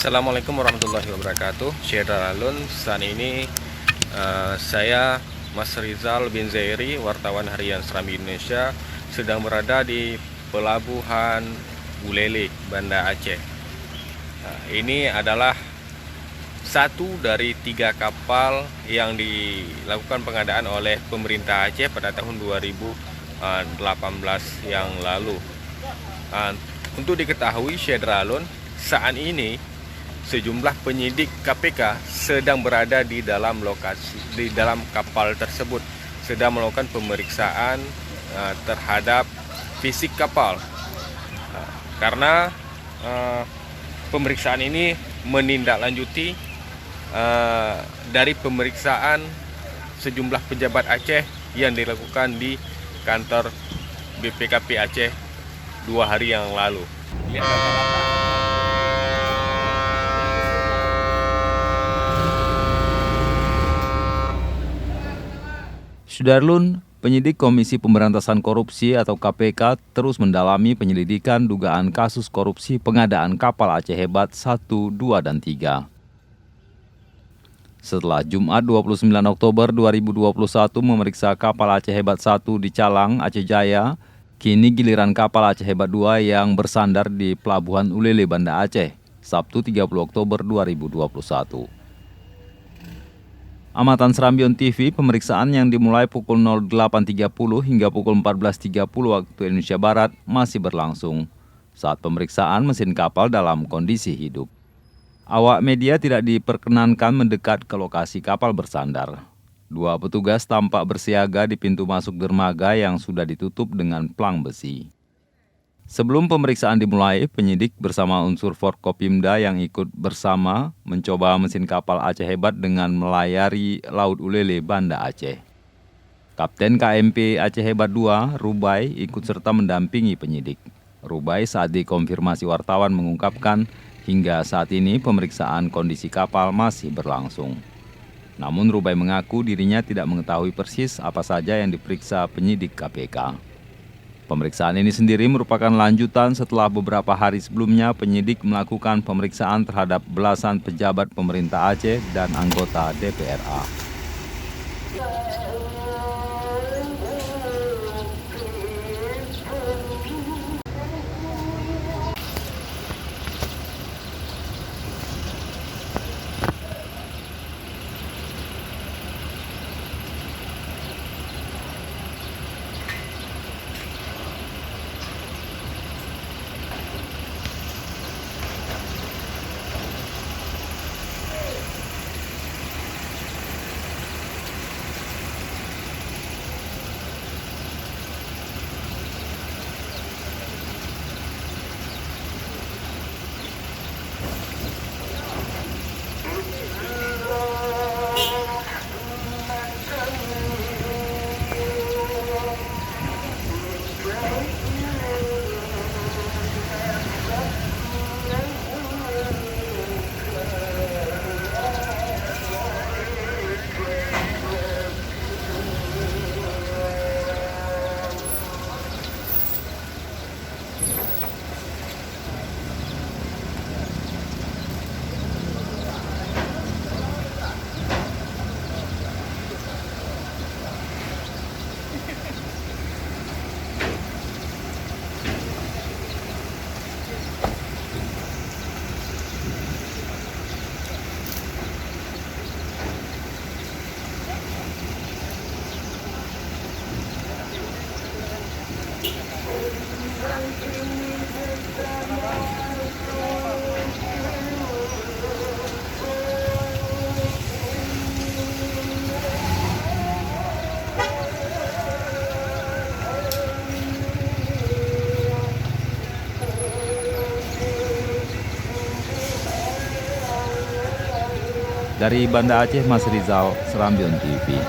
Assalamualaikum warahmatullahi wabarakatuh. Syederalun, saat ini saya Mas Rizal bin Zairi, wartawan harian Serambi Indonesia, sedang berada di Pelabuhan Bulelek, Banda Aceh. Ini adalah satu dari 3 kapal yang dilakukan pengadaan oleh pemerintah Aceh pada tahun 2018 yang lalu. Untuk diketahui, Syederalun, saat ini sejumlah penyidik KPK sedang berada di dalam kapal tersebut, sedang melakukan pemeriksaan terhadap fisik kapal, karena pemeriksaan ini menindaklanjuti dari pemeriksaan sejumlah pejabat Aceh yang dilakukan di kantor BPKP Aceh 2 hari yang lalu. Syederalun, penyidik Komisi Pemberantasan Korupsi atau KPK terus mendalami penyelidikan dugaan kasus korupsi pengadaan kapal Aceh Hebat 1, 2, dan 3. Setelah Jumat 29 Oktober 2021 memeriksa kapal Aceh Hebat 1 di Calang, Aceh Jaya, kini giliran kapal Aceh Hebat 2 yang bersandar di Pelabuhan Ulele, Banda Aceh, Sabtu 30 Oktober 2021. Amatan Serambion TV, pemeriksaan yang dimulai pukul 08.30 hingga pukul 14.30 waktu Indonesia Barat masih berlangsung. Saat pemeriksaan, mesin kapal dalam kondisi hidup. Awak media tidak diperkenankan mendekat ke lokasi kapal bersandar. 2 petugas tampak bersiaga di pintu masuk dermaga yang sudah ditutup dengan plang besi. Sebelum pemeriksaan dimulai, penyidik bersama unsur Forkopimda yang ikut bersama mencoba mesin kapal Aceh Hebat dengan melayari Laut Ulele, Banda Aceh. Kapten KMP Aceh Hebat 2, Rubai, ikut serta mendampingi penyidik. Rubai saat dikonfirmasi wartawan mengungkapkan, hingga saat ini pemeriksaan kondisi kapal masih berlangsung. Namun Rubai mengaku dirinya tidak mengetahui persis apa saja yang diperiksa penyidik KPK. Pemeriksaan ini sendiri merupakan lanjutan setelah beberapa hari sebelumnya penyidik melakukan pemeriksaan terhadap belasan pejabat pemerintah Aceh dan anggota DPRA. Dari Banda Aceh, Mas Rizal, Serambion TV.